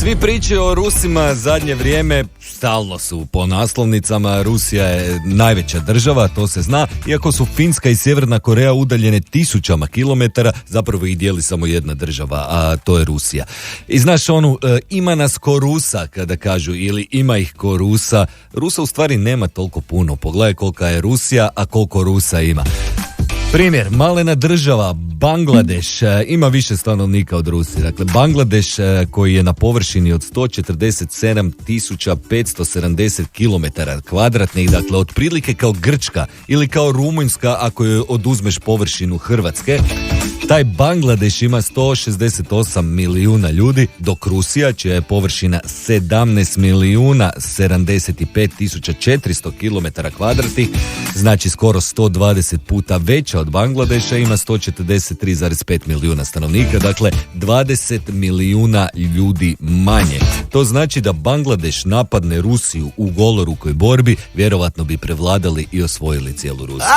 Svi pričaju o Rusima zadnje vrijeme, stalno su po naslovnicama. Rusija je najveća država, to se zna, iako su Finska i Sjeverna Koreja udaljene tisućama kilometara, zapravo ih dijeli samo jedna država, a to je Rusija. I znaš onu, ima nas ko Rusa, kada kažu, ili ima ih ko Rusa. Rusa u stvari nema toliko puno, pogledaj kolika je Rusija, a koliko Rusa ima. Primjer, malena država Bangladeš ima više stanovnika od Rusije. Dakle, Bangladeš koji je na površini od 147.570 km kvadratnih, dakle, otprilike kao Grčka ili kao Rumunjska ako joj oduzmeš površinu Hrvatske. Taj Bangladeš ima 168 milijuna ljudi, dok Rusija, čija je površina 17.075.400 km kvadratnih, znači skoro 120 puta veća od Bangladeša, ima 143,5 milijuna stanovnika, dakle 20 milijuna ljudi manje. To znači da Bangladeš napadne Rusiju u golorukoj borbi, vjerovatno bi prevladali i osvojili cijelu Rusiju.